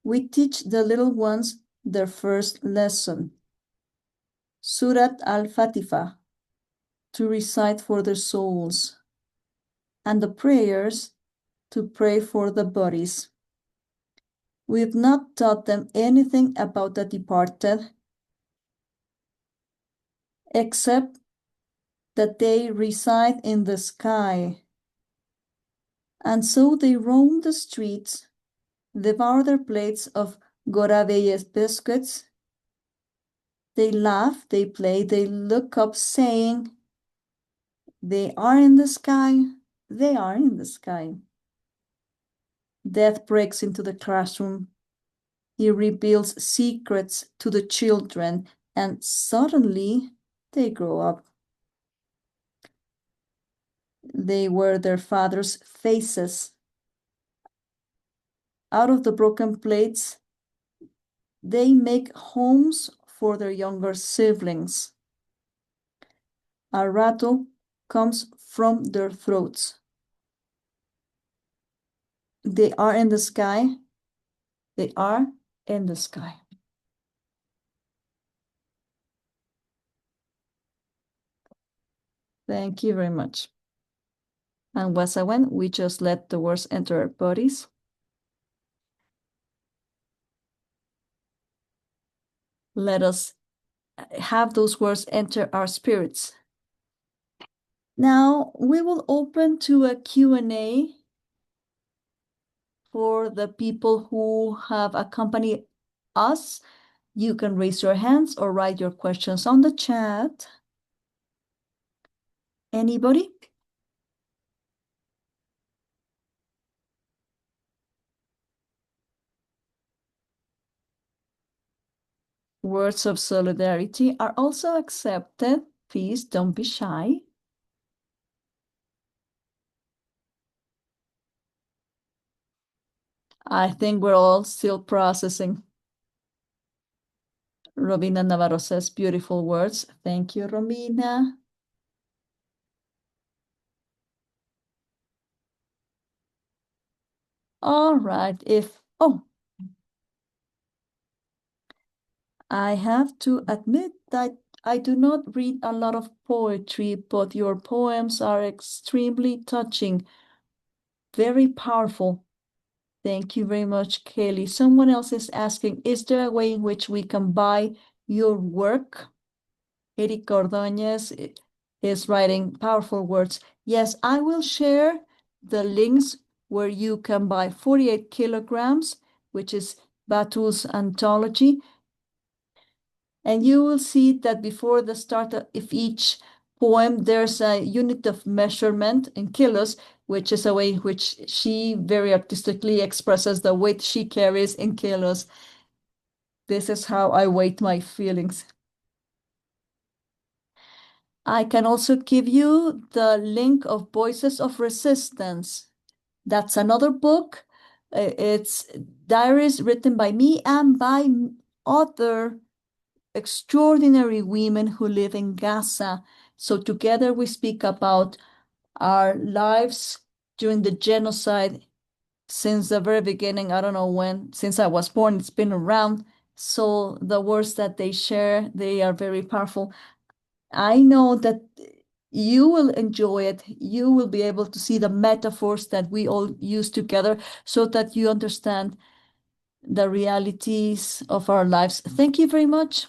We teach the little ones their first lesson, Surat al-Fatiha, to recite for their souls, and the prayers to pray for the bodies. We've not taught them anything about the departed, except that they reside in the sky. And so they roam the streets, devour their plates of Goraveyes biscuits. They laugh, they play, they look up saying, they are in the sky, they are in the sky. Death breaks into the classroom. He reveals secrets to the children, and suddenly they grow up. They wear their father's faces. Out of the broken plates, they make homes for their younger siblings. A rattle comes from their throats. They are in the sky. They are in the sky. Thank you very much. And once I went, we just let the words enter our bodies. Let us have those words enter our spirits. Now we will open to a Q&A for the people who have accompanied us. You can raise your hands or write your questions on the chat. Anybody? Words of solidarity are also accepted. Please don't be shy. I think we're all still processing. Robina Navarro says beautiful words. Thank you, Romina. All right. I have to admit that I do not read a lot of poetry, but your poems are extremely touching, very powerful. Thank you very much, Kelly. Someone else is asking, is there a way in which we can buy your work? Eric Ordóñez is writing powerful words. Yes, I will share the links where you can buy 48 kilograms, which is Batool's anthology. And you will see that before the start of each poem, there's a unit of measurement in kilos, which is a way in which she very artistically expresses the weight she carries in kilos. This is how I weight my feelings. I can also give you the link of Voices of Resistance. That's another book. It's diaries written by me and by other extraordinary women who live in Gaza. So together we speak about our lives during the genocide since the very beginning. I don't know when, since I was born, it's been around. So the words that they share, they are very powerful. I know that you will enjoy it. You will be able to see the metaphors that we all use together so that you understand the realities of our lives. Thank you very much.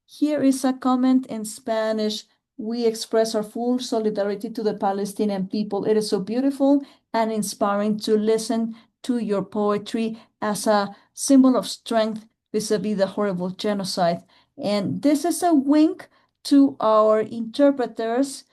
Here is a comment in Spanish. We express our full solidarity to the Palestinian people. It is so beautiful and inspiring to listen to your poetry as a symbol of strength vis-a-vis the horrible genocide. And this is a wink to our interpreters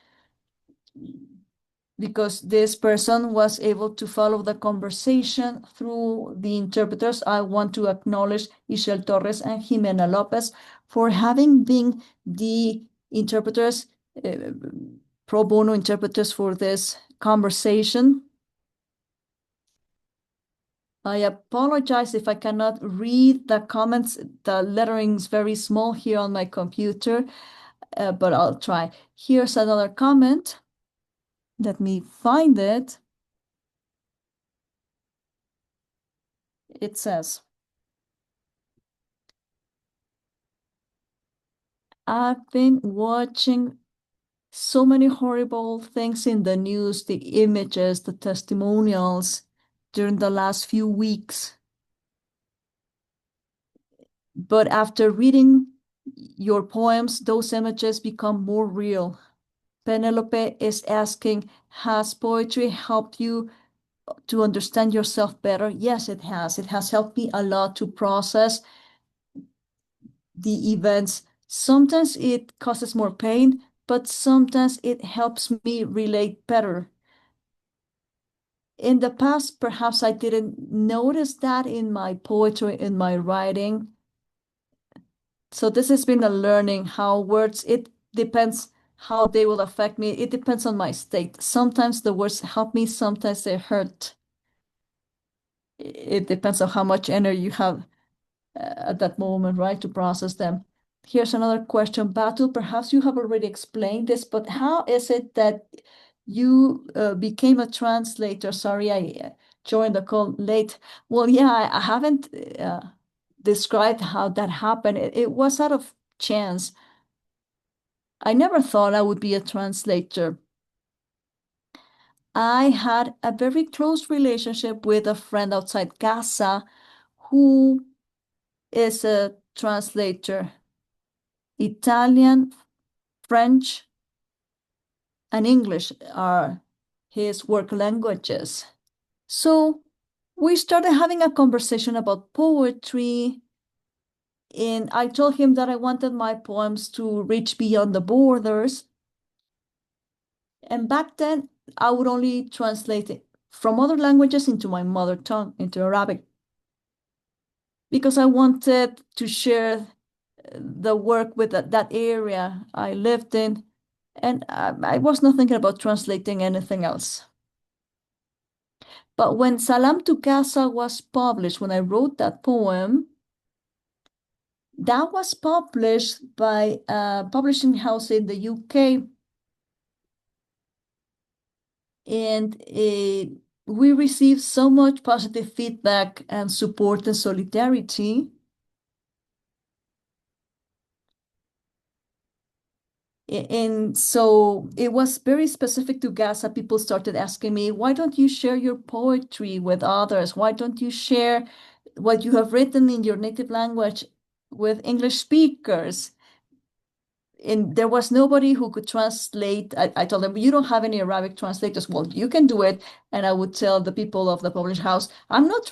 because this person was able to follow the conversation through the interpreters. I want to acknowledge Ishel Torres and Jimena Lopez for having been the interpreters, pro bono interpreters for this conversation. I apologize if I cannot read the comments. The lettering is very small here on my computer, but I'll try. Here's another comment. Let me find it. It says, I've been watching so many horrible things in the news, the images, the testimonials during the last few weeks. But after reading your poems, those images become more real. Penelope is asking, has poetry helped you to understand yourself better? Yes, it has. It has helped me a lot to process the events. Sometimes it causes more pain, but sometimes it helps me relate better. In the past, perhaps I didn't notice that in my poetry, in my writing. So this has been a learning how words, it depends how they will affect me. It depends on my state. Sometimes the words help me, sometimes they hurt. It depends on how much energy you have at that moment, right, to process them. Here's another question, Batu. Perhaps you have already explained this, but how is it that you became a translator? Sorry, I joined the call late. Well, yeah, I haven't described how that happened. It was out of chance. I never thought I would be a translator. I had a very close relationship with a friend outside Gaza who is a translator. Italian, French, and English are his work languages. So we started having a conversation about poetry, and I told him that I wanted my poems to reach beyond the borders. And back then, I would only translate it from other languages into my mother tongue, into Arabic, because I wanted to share the work with that area I lived in. And I was not thinking about translating anything else. But when Salam to Casa was published, when I wrote that poem, that was published by a publishing house in the UK. And we received so much positive feedback and support and solidarity. And so it was very specific to Gaza. People started asking me, why don't you share your poetry with others? Why don't you share what you have written in your native language with English speakers? And there was nobody who could translate. I told them, you don't have any Arabic translators. Well, you can do it. And I would tell the people of the published house, I'm not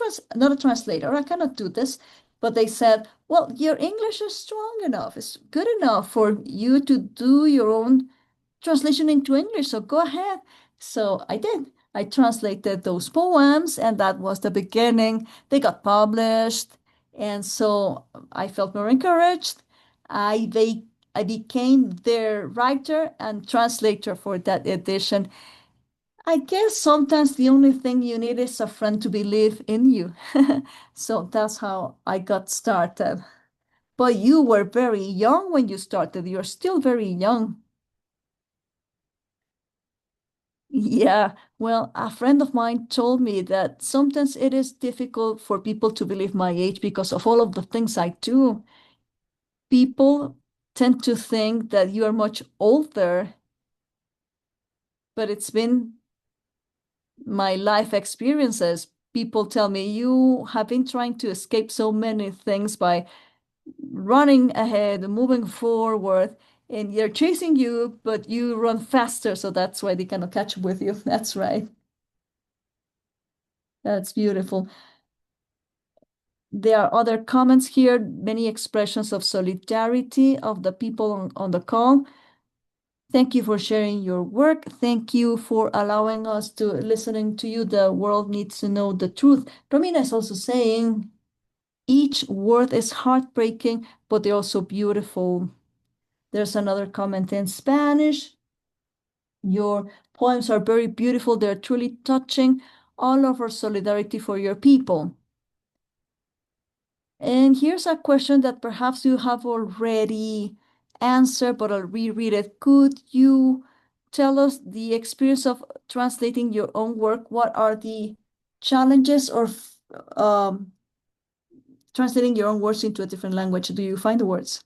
a translator. I cannot do this. But they said, well, your English is strong enough. It's good enough for you to do your own translation into English. So go ahead. So I did. I translated those poems, and that was the beginning. They got published. And so I felt more encouraged. I they I became their writer and translator for that edition. I guess sometimes the only thing you need is a friend to believe in you. So that's how I got started. But you were very young when you started. You're still very young. Yeah, well, a friend of mine told me that sometimes it is difficult for people to believe my age because of all of the things I do. People tend to think that you are much older, but it's been my life experiences. People tell me you have been trying to escape so many things by running ahead, moving forward, and they're chasing you, but you run faster, so that's why they cannot catch up with you. That's right. That's beautiful. There are other comments here, many expressions of solidarity of the people on the call. Thank you for sharing your work. Thank you for allowing us to listening to you. The world needs to know the truth. Romina is also saying each word is heartbreaking, but they're also beautiful. There's another comment in Spanish. Your poems are very beautiful. They're truly touching. All of our solidarity for your people. And here's a question that perhaps you have already answered, but I'll reread it. Could you tell us the experience of translating your own work? What are the challenges of translating your own words into a different language? Do you find the words?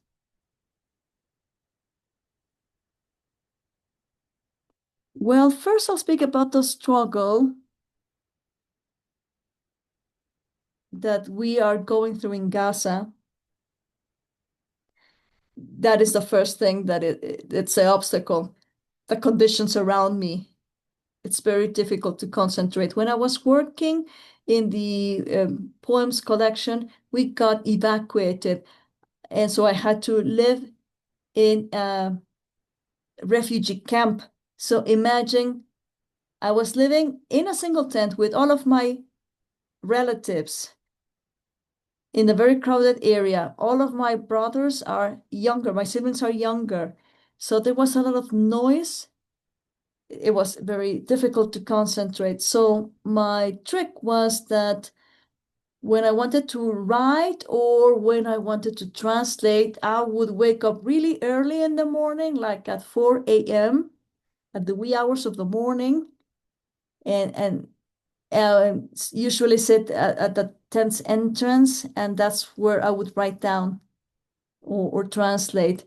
Well, first I'll speak about the struggle that we are going through in Gaza. That is the first thing that it's an obstacle. The conditions around me, it's very difficult to concentrate. When I was working in the poems collection, we got evacuated. And so I had to live in a refugee camp. So imagine I was living in a single tent with all of my relatives in a very crowded area. All of my brothers are younger, my siblings are younger. So there was a lot of noise. It was very difficult to concentrate. So my trick was that when I wanted to write or when I wanted to translate, I would wake up really early in the morning, like at 4 a.m., at the wee hours of the morning, and usually sit at the tent's entrance, and that's where I would write down or translate.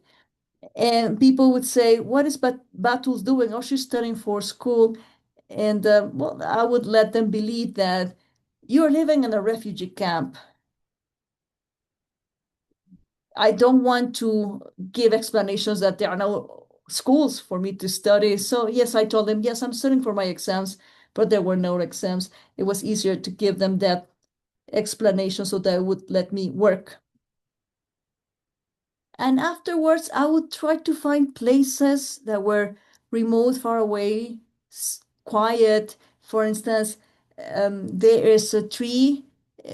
And people would say, "What is Batool's doing? Oh, she's studying for school." And well, I would let them believe that you're living in a refugee camp. I don't want to give explanations that there are no schools for me to study. So yes, I told them, yes, I'm studying for my exams, but there were no exams. It was easier to give them that explanation so they would let me work. And afterwards, I would try to find places that were remote, far away, quiet. For instance, there is a tree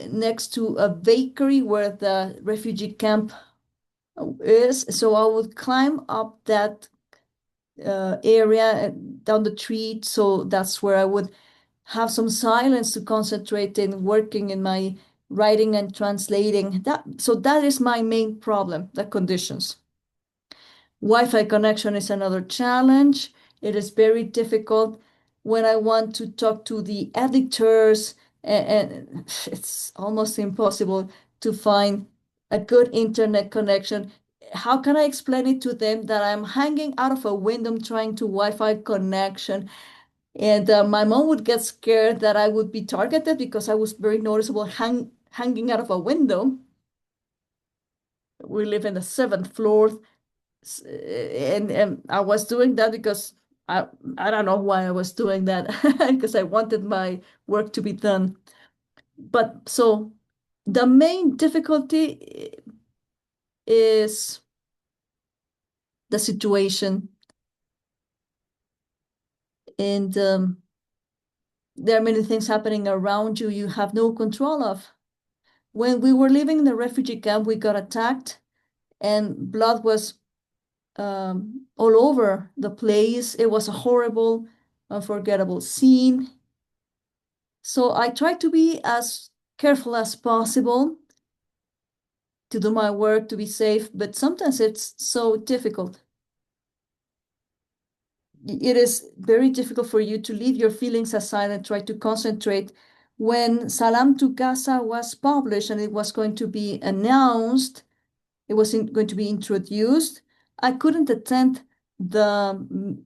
next to a bakery where the refugee camp is. So I would climb up that area down the tree. So that's where I would have some silence to concentrate in working in my writing and translating. So that is my main problem, the conditions. Wi-Fi connection is another challenge. It is very difficult when I want to talk to the editors, and it's almost impossible to find a good internet connection. How can I explain it to them that I'm hanging out of a window trying to Wi-Fi connection? And my mom would get scared that I would be targeted because I was very noticeable hanging out of a window. We live in the seventh floor, and I was doing that because I I don't know why I was doing that because I wanted my work to be done. But so the main difficulty is the situation, and there are many things happening around you have no control of. When we were living in the refugee camp, we got attacked, and blood was all over the place. It was a horrible, unforgettable scene. So I try to be as careful as possible to do my work, to be safe, but sometimes it's so difficult. It is very difficult for you to leave your feelings aside and try to concentrate. When Salam to Gaza was published and it was going to be announced, it wasn't going to be introduced, I couldn't attend the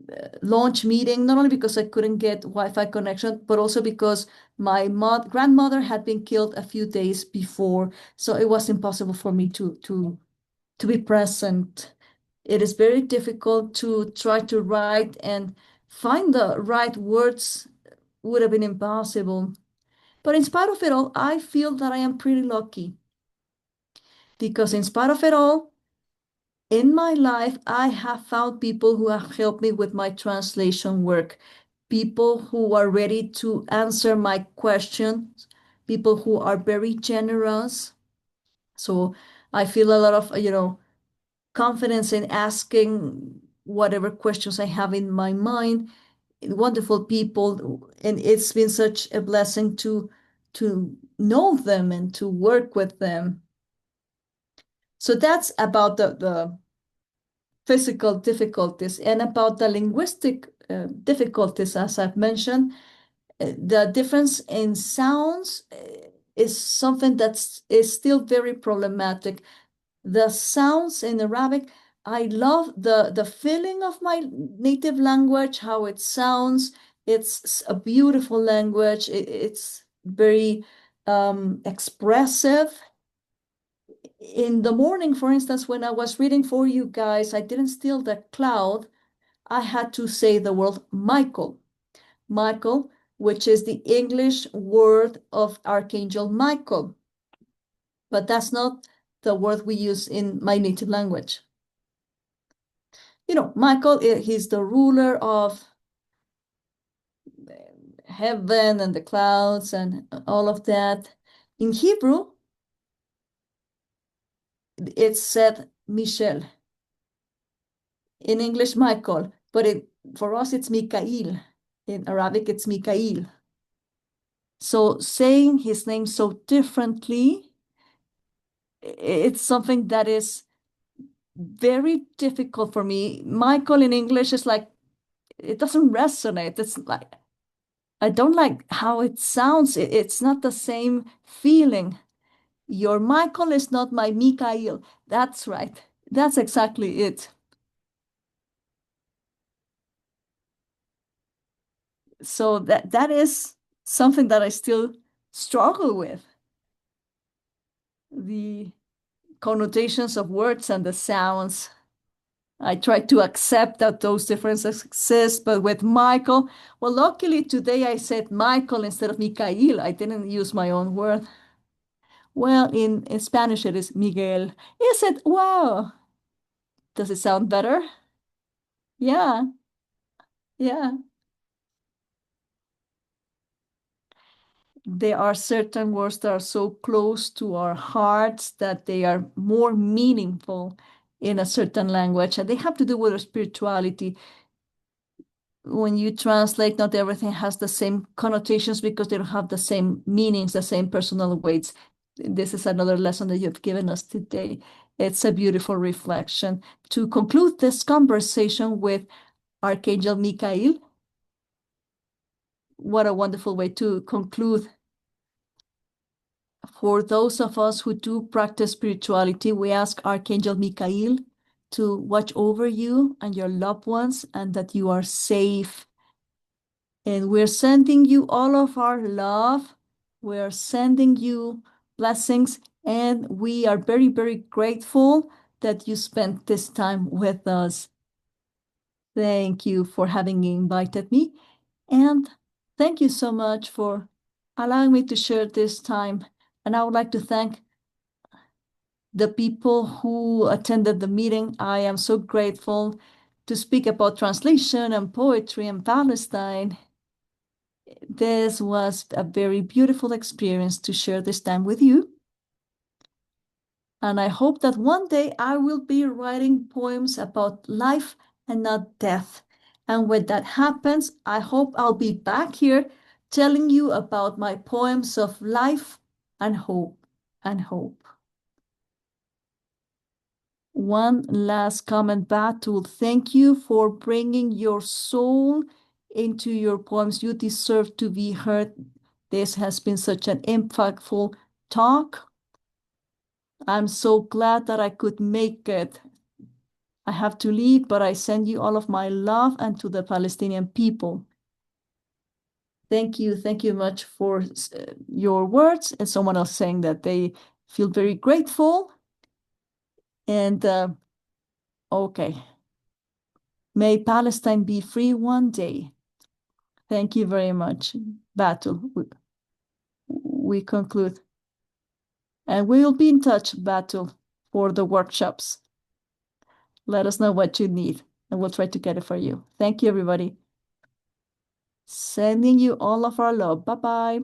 launch meeting, not only because I couldn't get Wi-Fi connection, but also because my grandmother had been killed a few days before. So it was impossible for me to be present. It is very difficult to try to write and find the right words would have been impossible. But in spite of it all, I feel that I am pretty lucky because in spite of it all, in my life, I have found people who have helped me with my translation work, people who are ready to answer my questions, people who are very generous. So I feel a lot of, confidence in asking whatever questions I have in my mind. Wonderful people, and it's been such a blessing to know them and to work with them. So that's about the physical difficulties. And about the linguistic difficulties, as I've mentioned, the difference in sounds is something is still very problematic. The sounds in Arabic, I love the feeling of my native language, how it sounds. It's a beautiful language. It's very expressive. In the morning, for instance, when I was reading for you guys, I didn't steal the cloud. I had to say the word Michael. Michael, which is the English word of Archangel Michael. But that's not the word we use in my native language. Michael, he's the ruler of heaven and the clouds and all of that. In Hebrew, it's said Michel. In English, Michael, but for us, it's Mikael. In Arabic, it's Mikael. So saying his name so differently, it's something that is very difficult for me. Michael in English is like, it doesn't resonate. It's like, I don't like how it sounds. It's not the same feeling. Your Michael is not my Mikael. That's right. That's exactly it. So that is something that I still struggle with. The connotations of words and the sounds. I try to accept that those differences exist, but with Michael, well, luckily today I said Michael instead of Mikhail. I didn't use my own word. Well, in Spanish it is Miguel. Is it? Wow. Does it sound better? Yeah, yeah. There are certain words that are so close to our hearts that they are more meaningful in a certain language, and they have to do with our spirituality. When you translate, not everything has the same connotations because they don't have the same meanings, the same personal weights. This is another lesson that you've given us today. It's a beautiful reflection. To conclude this conversation with Archangel Michael, what a wonderful way to conclude. For those of us who do practice spirituality, we ask Archangel Michael to watch over you and your loved ones and that you are safe. And we're sending you all of our love. We're sending you blessings. And we are very, very grateful that you spent this time with us. Thank you for having invited me. And thank you so much for allowing me to share this time. And I would like to thank the people who attended the meeting. I am so grateful to speak about translation and poetry and Palestine. This was a very beautiful experience to share this time with you. And I hope that one day I will be writing poems about life and not death. And when that happens, I hope I'll be back here telling you about my poems of life and hope and hope. One last comment, Batool. Thank you for bringing your soul into your poems. You deserve to be heard. This has been such an impactful talk. I'm so glad that I could make it. I have to leave, but I send you all of my love and to the Palestinian people. Thank you. Thank you much for your words. And someone else saying that they feel very grateful. And okay. May Palestine be free one day. Thank you very much, Batool. We conclude. And we will be in touch, Batool, for the workshops. Let us know what you need, and we'll try to get it for you. Thank you, everybody. Sending you all of our love. Bye-bye.